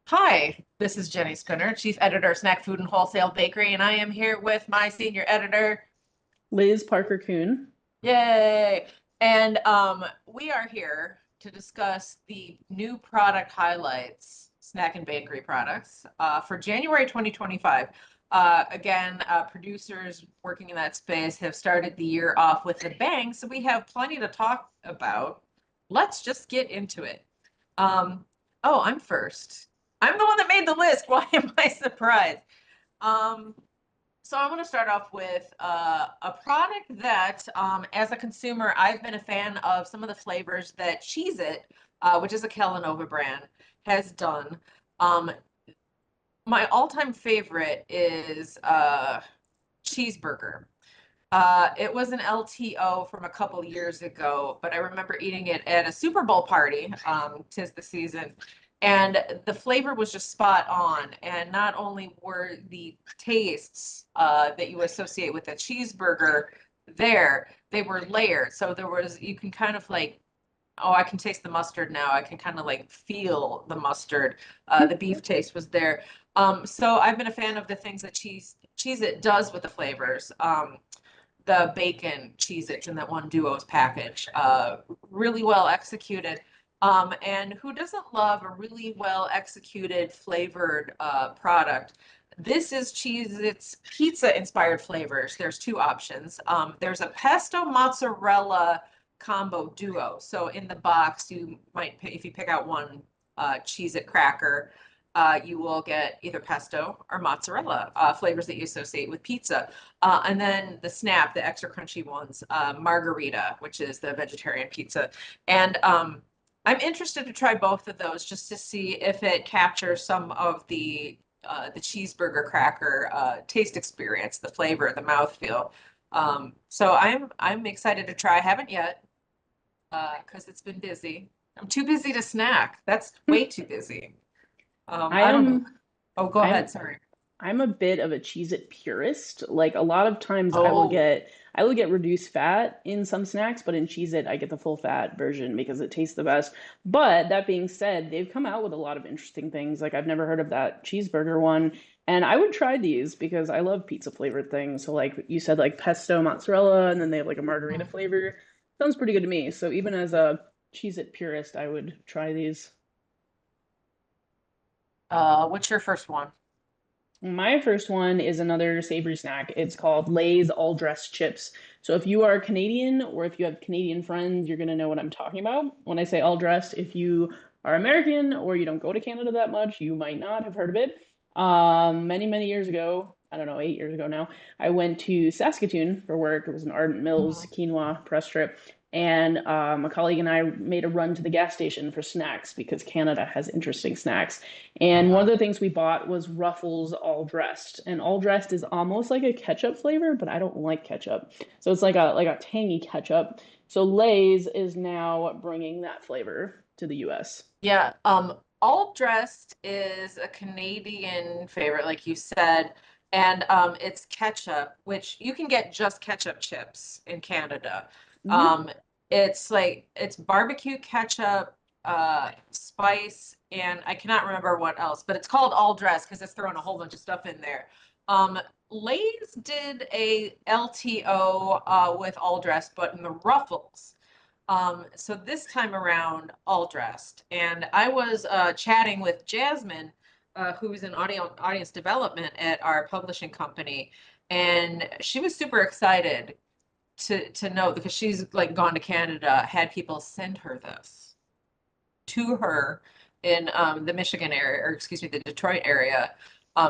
Hi, this is Jenny Spinner, Chief Editor, Snack Food and Wholesale Bakery, and I am here with my senior editor. Liz Parker Kuhn. Yay! And we are here to discuss the new product highlights, snack and bakery products, for January 2025. Producers working in that space have started the year off with a bang, so we have plenty to talk about. Let's just get into it. Um, oh, I'm first. I'm the one that made the list. Why am I surprised? Um, so I want to start off with a product that, as a consumer, I've been a fan of some of the flavors that Cheez-It, which is a Kellanova brand, has done. Um, my all-time favorite is cheeseburger. It was an LTO from a couple years ago, but I remember eating it at a Super Bowl party, 'tis the season, and the flavor was just spot on. And not only were the tastes that you associate with a cheeseburger there, they were layered. So you can kind of like, oh, I can taste the mustard now. I can kind of like feel the mustard. The beef taste was there. So I've been a fan of the things that Cheez-It does with the flavors. The bacon Cheez-Its in that one Duos package. Really well executed. And who doesn't love a really well executed flavored product? This is Cheez-Its pizza inspired flavors. There's two options. There's a pesto mozzarella combo duo. So in the box, you might, if you pick out one Cheez-It cracker, you will get either pesto or mozzarella flavors that you associate with pizza. And then the snap, the extra crunchy ones, margarita, which is the vegetarian pizza. And I'm interested to try both of those just to see if it captures some of the cheeseburger cracker taste experience, the flavor, the mouthfeel. So I'm excited to try. I haven't yet because it's been busy. I'm too busy to snack. That's way too busy. I I don't know. am Oh, go ahead. I'm Sorry. I'm a bit of a Cheez-It purist. Like a lot of times Oh, I will get reduced fat in some snacks, but in Cheez-It I get the full fat version because it tastes the best. But that being said, they've come out with a lot of interesting things. Like I've never heard of that cheeseburger one, and I would try these because I love pizza flavored things. So like you said, like pesto mozzarella, and then they have like a margarita mhm. flavor. Sounds pretty good to me. So even as a Cheez-It purist, I would try these. What's your first one? My first one is another savory snack. It's called Lay's All Dressed Chips. So if you are Canadian or if you have Canadian friends, you're going to know what I'm talking about. When I say all dressed, if you are American or you don't go to Canada that much, you might not have heard of it. Many years ago, I don't know, 8 years ago now, I went to Saskatoon for work. It was an Ardent Mills Mhm. quinoa press trip. And a colleague and I made a run to the gas station for snacks because Canada has interesting snacks. And one of Uh-huh. the things we bought was Ruffles All Dressed. And All Dressed is almost like a ketchup flavor, but I don't like ketchup. So it's like a tangy ketchup. So Lay's is now bringing that flavor to the US. Yeah. All Dressed is a Canadian favorite, like you said, and it's ketchup, which you can get just ketchup chips in Canada. Hmm. Um, it's barbecue ketchup, spice, and I cannot remember what else, but it's called All Dressed because it's throwing a whole bunch of stuff in there. Lay's did a LTO with All Dressed, but in the Ruffles. So this time around, all dressed. And I was chatting with Jasmine, who's in audience development at our publishing company, and she was super excited to know because she's like gone to Canada, had people send her this to her in the Michigan area, or excuse me, the Detroit area.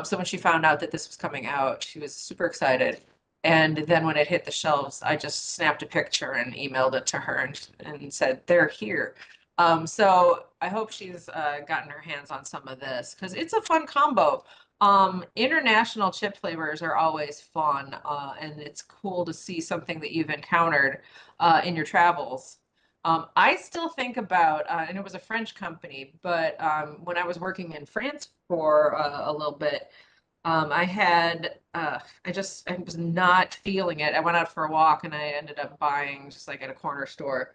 So when she found out that this was coming out, she was super excited. And then when it hit the shelves, I just snapped a picture and emailed it to her and said, they're here. So I hope she's gotten her hands on some of this because it's a fun combo. International chip flavors are always fun, and it's cool to see something that you've encountered in your travels. I still think about, and it was a French company, but when I was working in France for a little bit, I was not feeling it. I went out for a walk and I ended up buying just like at a corner store,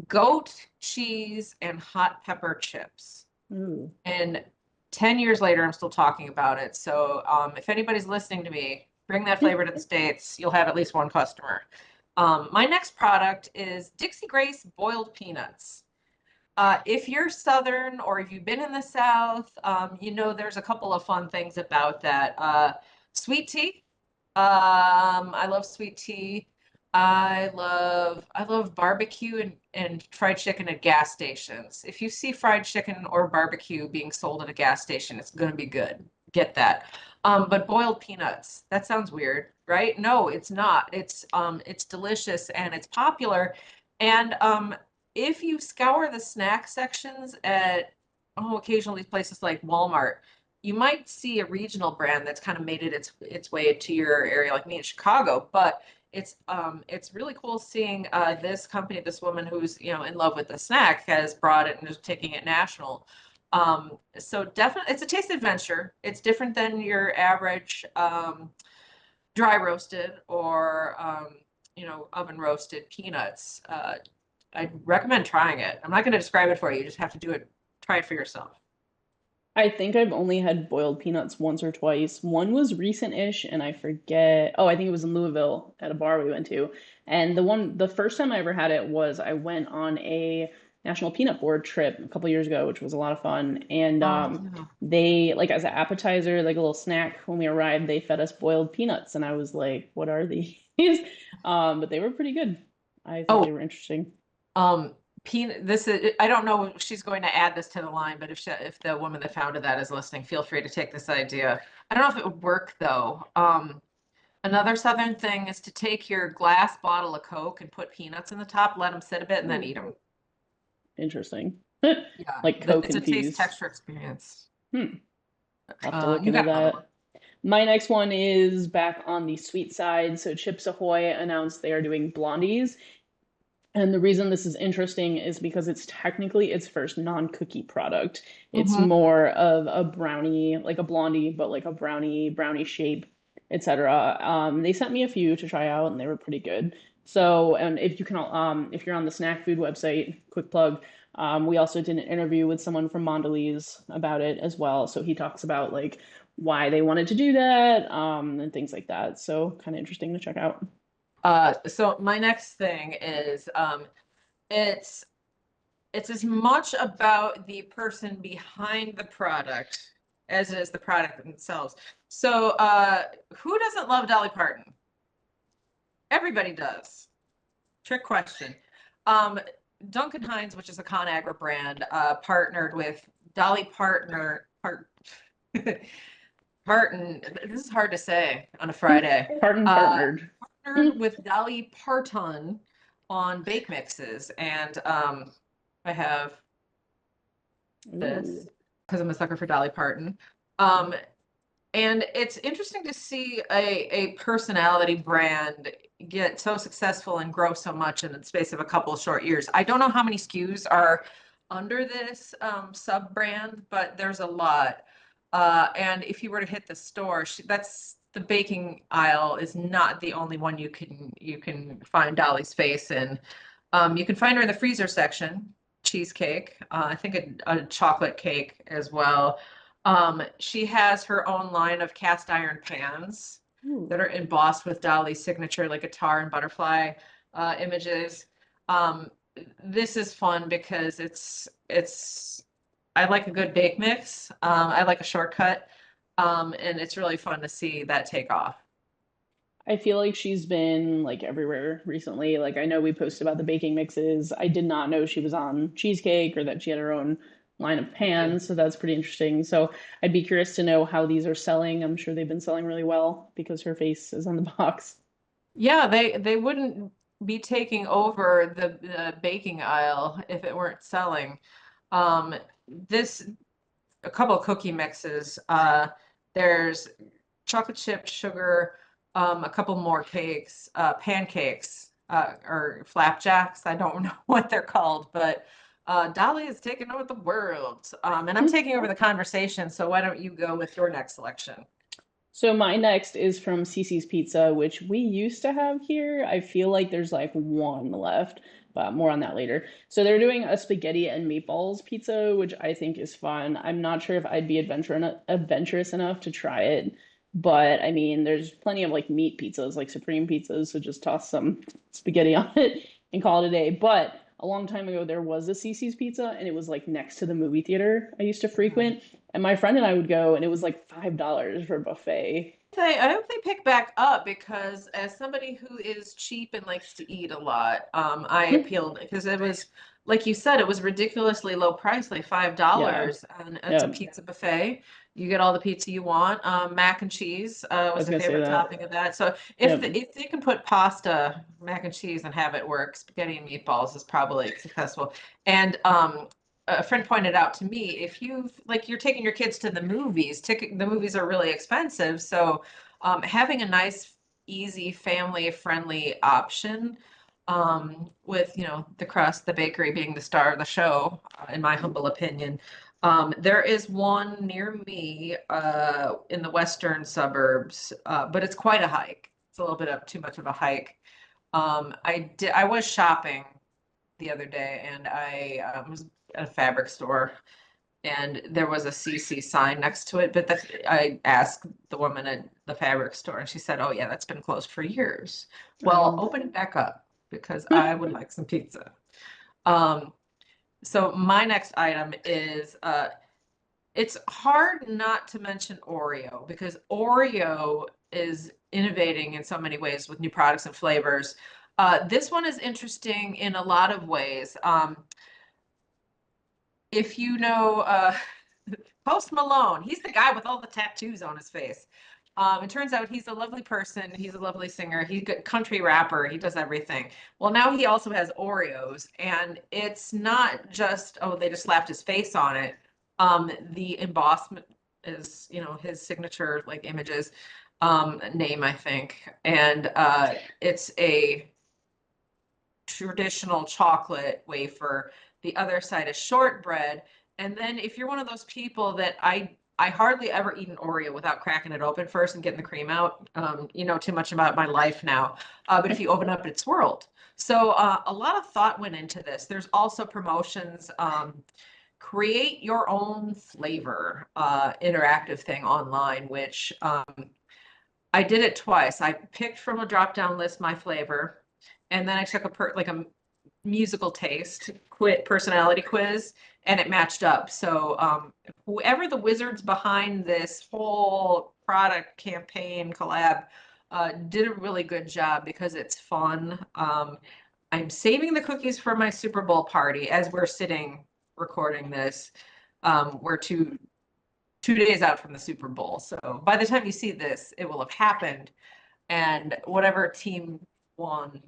goat cheese and hot pepper chips. Ooh. And 10 years later, I'm still talking about it. So if anybody's listening to me, bring that flavor to the States. You'll have at least one customer. My next product is Dixie Grace boiled peanuts. If you're Southern or if you've been in the South, you know there's a couple of fun things about that. Sweet tea. I love sweet tea. I love barbecue and fried chicken at gas stations. If you see fried chicken or barbecue being sold at a gas station, it's gonna be good. Get that. But boiled peanuts, that sounds weird, right? No, it's not. It's delicious and it's popular. And if you scour the snack sections at occasionally places like Walmart, you might see a regional brand that's kind of made it its way to your area, like me in Chicago. But it's really cool seeing this company, this woman who's in love with the snack, has brought it and is taking it national. So definitely, it's a taste adventure. It's different than your average dry roasted or oven roasted peanuts. I'd recommend trying it. I'm not going to describe it for you. You just have to try it for yourself. I think I've only had boiled peanuts once or twice. One was recent-ish, and I forget. Oh, I think it was in Louisville at a bar we went to. And the first time I ever had it was I went on a National Peanut Board trip a couple years ago, which was a lot of fun. And Oh, yeah. they, like as an appetizer, like a little snack when we arrived, they fed us boiled peanuts, and I was like, "What are these?" But they were pretty good. I thought Oh, they were interesting. um, this is, I don't know if she's going to add this to the line, but if the woman that founded that is listening, feel free to take this idea. I don't know if it would work though. Another Southern thing is to take your glass bottle of Coke and put peanuts in the top, let them sit a bit, and then Ooh, eat them. Like Yeah, Coke it's a taste infused. texture experience. Hmm. I'll have to look You into got another one. that. My next one is back on the sweet side. So Chips Ahoy announced they are doing blondies. And the reason this is interesting is because it's technically its first non-cookie product. It's Hmm. more of a brownie, like a blondie, but like a brownie shape, etc. They sent me a few to try out, and they were pretty good. So, and if you're on the snack food website, quick plug, we also did an interview with someone from Mondelez about it as well. So he talks about like why they wanted to do that, and things like that. So kind of interesting to check out. So my next thing is it's it's as much about the person behind the product as it is the product themselves. So who doesn't love Dolly Parton? Everybody does. Trick question. Um, Duncan Hines, which is a ConAgra brand, partnered with Dolly Parton. This is hard to say on a Friday. Parton Uh, partnered. Partnered with Dolly Parton on bake mixes, and I have Ooh. this because I'm a sucker for Dolly Parton. Um, and it's interesting to see a personality brand get so successful and grow so much in the space of a couple of short years. I don't know how many SKUs are under this sub brand, but there's a lot. And if you were to hit the store, that's the baking aisle is not the only one you can find Dolly's face in. You can find her in the freezer section, cheesecake, I think a chocolate cake as well. She has her own line of cast iron pans Ooh. that are embossed with Dolly's signature, like guitar and butterfly images. Um, this is fun because I like a good bake mix. I like a shortcut. And it's really fun to see that take off. I feel like she's been like everywhere recently. Like I know we posted about the baking mixes. I did not know she was on cheesecake or that she had her own line of Yeah. pans, so that's pretty interesting. So I'd be curious to know how these are selling. I'm sure they've been selling really well because her face is on the box. Yeah, they wouldn't be taking over the baking aisle if it weren't selling. Um, this a couple of cookie mixes. There's chocolate chip sugar, a couple more cakes, pancakes, or flapjacks. I don't know what they're called, but Dolly is taking over the world. And I'm taking over the conversation. So why don't you go with your next selection? So my next is from Cece's Pizza, which we used to have here. I feel like there's like one left. but more on that later. So they're doing a spaghetti and meatballs pizza, which I think is fun. I'm not sure if I'd be adventurous enough to try it, but I mean, there's plenty of like meat pizzas, like supreme pizzas, so just toss some spaghetti on it and call it a day. But a long time ago, there was a CC's Pizza, and it was like next to the movie theater I used to frequent. And my friend and I would go, and it was like $5 for a buffet. I hope they pick back up because as somebody who is cheap and likes to eat a lot, I appealed because it was, like you said, it was ridiculously low price, like five Yeah, dollars, and it's a yeah. pizza buffet. You get all the pizza you want. Mac and cheese I was was a gonna say favorite that. topping of that. So Yep. if they can put pasta, mac and cheese, and have it work, spaghetti and meatballs is probably successful. And a friend pointed out to me, if you like, you're taking your kids to the movies, the movies are really expensive, so having a nice, easy, family-friendly option with, the crust, the bakery being the star of the show, in my humble opinion. There is one near me in the western suburbs, but it's quite a hike. It's a little bit of too much of a hike. I was shopping the other day, and I was at a fabric store, and there was a CC sign next to it. But I asked the woman at the fabric store, and she said, "Oh yeah, that's been closed for years." Well, Oh. open it back up because I would like some pizza. Um, so my next item is it's hard not to mention Oreo because Oreo is innovating in so many ways with new products and flavors. This one is interesting in a lot of ways. If you know Post Malone, he's the guy with all the tattoos on his face. It turns out he's a lovely person. He's a lovely singer. He's a country rapper. He does everything. Well, now he also has Oreos, and it's not just, oh, they just slapped his face on it. The embossment is, his signature like images, name, I think. And it's a traditional chocolate wafer. The other side is shortbread. And then if you're one of those people that I hardly ever eat an Oreo without cracking it open first and getting the cream out. You know too much about my life now. But if you open up, it's swirled. So a lot of thought went into this. There's also promotions. Create your own flavor interactive thing online, which I did it twice. I picked from a drop-down list my flavor, and then I took like a musical taste personality quiz, and it matched up. So whoever the wizards behind this whole product campaign collab did a really good job because it's fun. I'm saving the cookies for my Super Bowl party as we're sitting recording this. We're two days out from the Super Bowl. So by the time you see this, it will have happened, and whatever team won.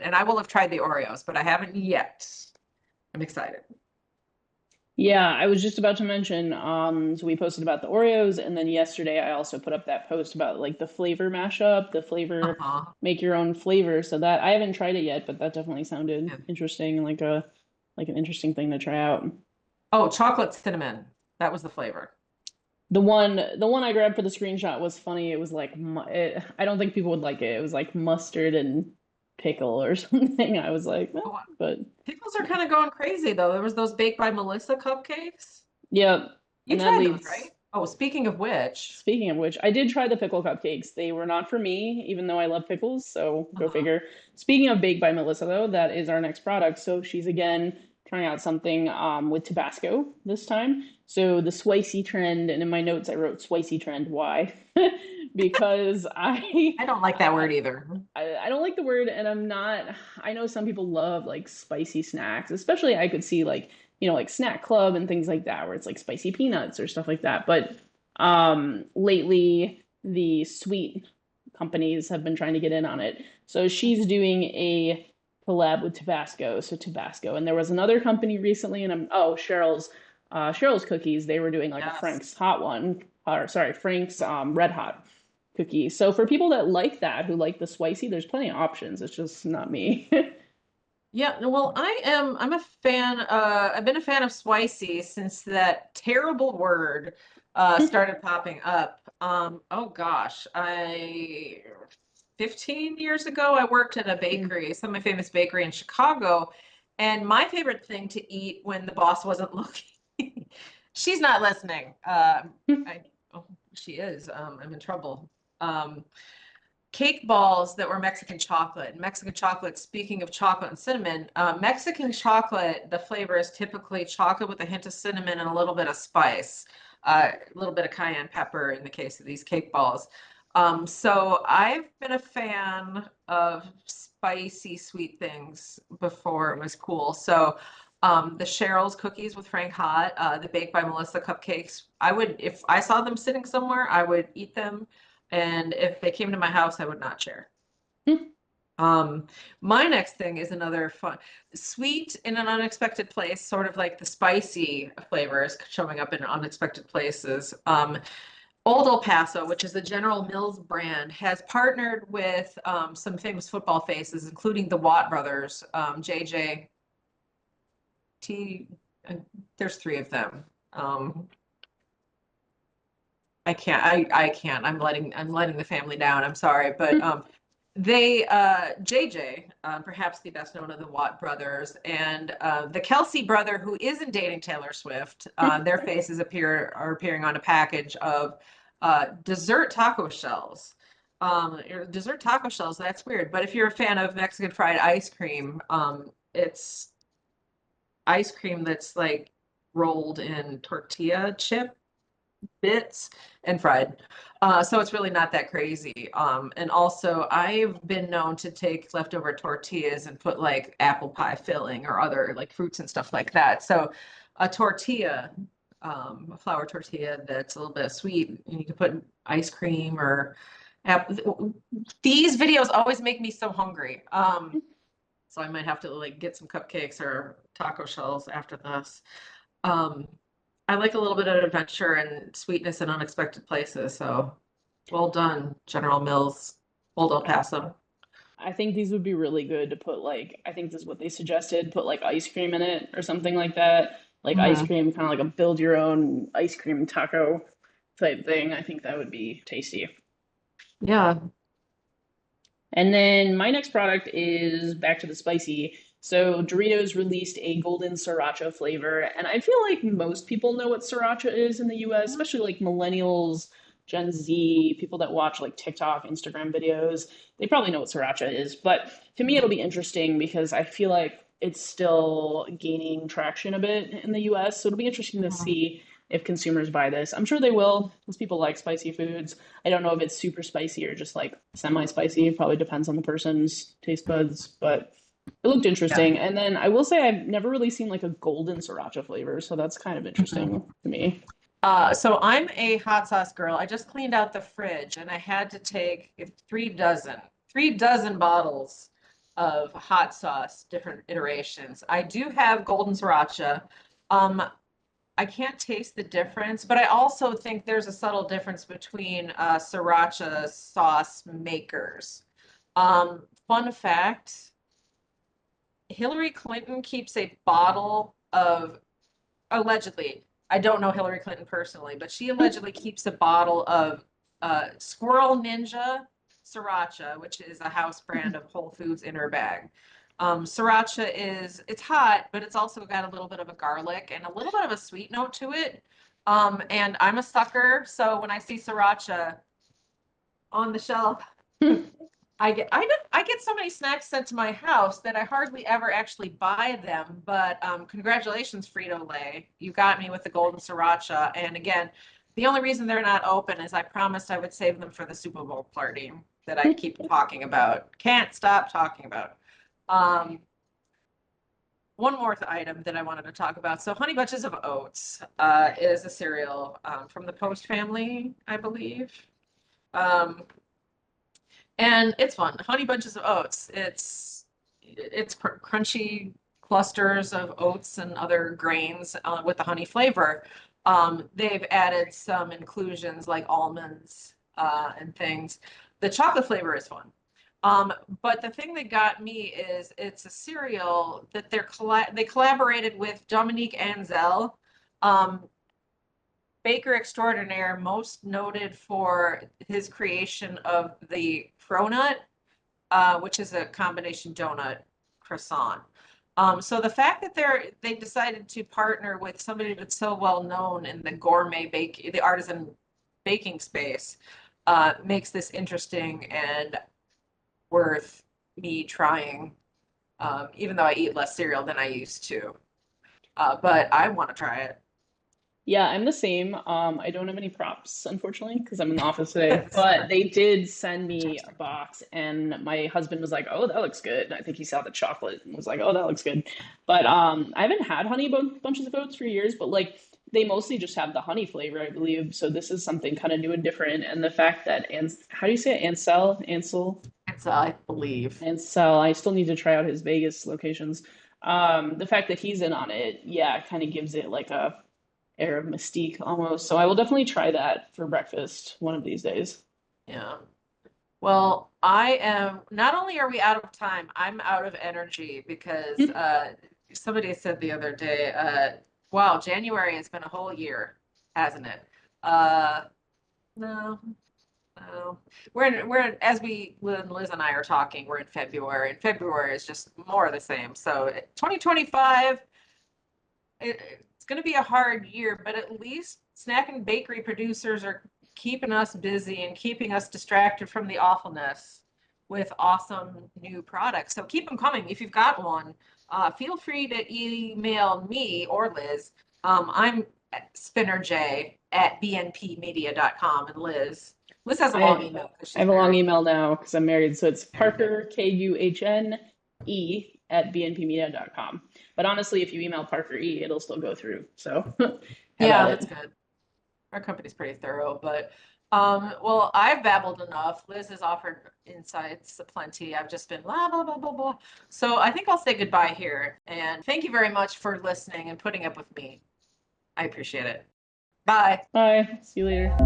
And I will have tried the Oreos, but I haven't yet. I'm excited. Yeah, I was just about to mention, so we posted about the Oreos, and then yesterday I also put up that post about like the flavor mashup, the flavor, Uh-huh. make your own flavor. So that I haven't tried it yet, but that definitely sounded Yeah. interesting, like an interesting thing to try out. Oh, chocolate cinnamon. That was the flavor. The one I grabbed for the screenshot was funny. It was like I don't think people would like it. It was like mustard and pickle or something. I was like, Oh, but pickles are kind of going crazy though. There was those Baked by Melissa cupcakes. yeah, You and that tried those, leads. right? Oh, speaking of which. Speaking of which, I did try the pickle cupcakes. They were not for me, even though I love pickles, so go Uh-huh. figure. Speaking of Baked by Melissa, though, that is our next product. So she's again trying out something with Tabasco this time. So the spicy trend, and in my notes I wrote spicy trend. Why? Because I don't like that word either. I don't like the word, and I'm not. I know some people love like spicy snacks, especially I could see like like Snack Club and things like that, where it's like spicy peanuts or stuff like that. But lately the sweet companies have been trying to get in on it. So she's doing a collab with Tabasco, so Tabasco, and there was another company recently, and Cheryl's cookies. They were doing like a Yes. Frank's hot one, or sorry, Frank's Red Hot cookie. So for people that like that, who like the spicy, there's plenty of options. It's just not me. Yeah, no, well, I'm a fan, I've been a fan of spicy since that terrible word started popping up. Oh gosh, I 15 years ago, I worked at a bakery, a semi-famous bakery in Chicago. And my favorite thing to eat when the boss wasn't looking, she's not listening. Oh, she is. I'm in trouble. Um, Cake balls that were Mexican chocolate. And Mexican chocolate, speaking of chocolate and cinnamon, Mexican chocolate, the flavor is typically chocolate with a hint of cinnamon and a little bit of spice, a little bit of cayenne pepper in the case of these cake balls. So I've been a fan of spicy sweet things before it was cool. So the Cheryl's cookies with Frank Hot, the Baked by Melissa cupcakes, I would, if I saw them sitting somewhere, I would eat them. And if they came to my house, I would not share. Um, my next thing is another fun, sweet in an unexpected place, sort of like the spicy flavors showing up in unexpected places. Old El Paso, which is the General Mills brand, has partnered with some famous football faces, including the Watt brothers, JJ T. There's three of them. I can't. I'm letting the family down. I'm sorry, but they JJ, perhaps the best known of the Watt brothers, and the Kelsey brother, who isn't dating Taylor Swift. Their faces are appearing on a package of dessert taco shells. Dessert taco shells, that's weird. But if you're a fan of Mexican fried ice cream, it's ice cream that's like rolled in tortilla chip bits and fried. So it's really not that crazy. And also, I've been known to take leftover tortillas and put like apple pie filling or other like fruits and stuff like that. So a tortilla, a flour tortilla that's a little bit sweet, and you can put ice cream or apple. These videos always make me so hungry. So I might have to like get some cupcakes or taco shells after this. Um, I like a little bit of adventure and sweetness in unexpected places. So well done, General Mills, Old El Paso. I think these would be really good to put like, I think this is what they suggested, put like ice cream in it or something like that. Like ice Mhm. cream, kind of like a build your own ice cream taco type thing. I think that would be tasty. Yeah. And then my next product is back to the spicy. So Doritos released a golden sriracha flavor, and I feel like most people know what sriracha is in the US, especially like millennials, Gen Z, people that watch like TikTok, Instagram videos. They probably know what sriracha is, but to me it'll be interesting because I feel like it's still gaining traction a bit in the US. So it'll be interesting to Mhm. see if consumers buy this. I'm sure they will, because people like spicy foods. I don't know if it's super spicy or just like semi-spicy. It probably depends on the person's taste buds, but it looked Yeah. interesting. And then I will say I've never really seen like a golden sriracha flavor, so that's kind of Mhm. interesting to me. So I'm a hot sauce girl. I just cleaned out the fridge and I had to take 3 dozen bottles of hot sauce, different iterations. I do have golden sriracha. Um, I can't taste the difference, but I also think there's a subtle difference between sriracha sauce makers. Fun fact, Hillary Clinton keeps a bottle of, allegedly, I don't know Hillary Clinton personally, but she allegedly keeps a bottle of Squirrel Ninja sriracha, which is a house brand of Whole Foods in her bag. Sriracha it's hot, but it's also got a little bit of a garlic and a little bit of a sweet note to it. And I'm a sucker, so when I see sriracha on the shelf, I get so many snacks sent to my house that I hardly ever actually buy them. But congratulations, Frito-Lay. You got me with the golden sriracha. And again, the only reason they're not open is I promised I would save them for the Super Bowl party that I keep talking about. Can't stop talking about. Um, one more item that I wanted to talk about. So Honey Bunches of Oats is a cereal from the Post family, I believe. Um, and it's fun. Honey Bunches of Oats. It's crunchy clusters of oats and other grains with the honey flavor. They've added some inclusions like almonds and things. The chocolate flavor is fun. But the thing that got me is it's a cereal that they collaborated with Dominique Anzel, um, baker extraordinaire, most noted for his creation of the cronut, which is a combination donut croissant. So the fact that they decided to partner with somebody that's so well known in the the artisan baking space, makes this interesting and worth me trying, even though I eat less cereal than I used to. But I want to try it. Yeah, I'm the same. I don't have any props, unfortunately, because I'm in the office today. That's But they did send me a box, and my husband was like, "Oh, that looks good." I think he saw the chocolate and was like, "Oh, that looks good." But I haven't had bunches of oats for years, but like they mostly just have the honey flavor, I believe. So this is something kind of new and different. And the fact that how do you say it? I believe. Ansel, I still need to try out his Vegas locations. The fact that he's in on it, yeah, kind of gives it like a air of mystique almost. So I will definitely try that for breakfast one of these days. Yeah. Well, I am, not only are we out of time, I'm out of energy because somebody said the other day, wow, January has been a whole year, hasn't it? Uh, no, no. As when Liz and I are talking, we're in February, and February is just more of the same. So 2025, it's going to be a hard year, but at least snack and bakery producers are keeping us busy and keeping us distracted from the awfulness with awesome new products. So keep them coming. If you've got one, feel free to email me or Liz. I'm spinnerj@bnpmedia.com, and Liz has a long I email because I she's have a long married. email now because I'm married. So it's There you go. Parker, KUHNE@bnpmedia.com. But honestly, if you email Parker E, it'll still go through. So have at Yeah, that's it. good. Our company's pretty thorough, but well, I've babbled enough. Liz has offered insights aplenty. I've just been blah blah blah blah blah. So I think I'll say goodbye here. And thank you very much for listening and putting up with me. I appreciate it. Bye. Bye. See you later.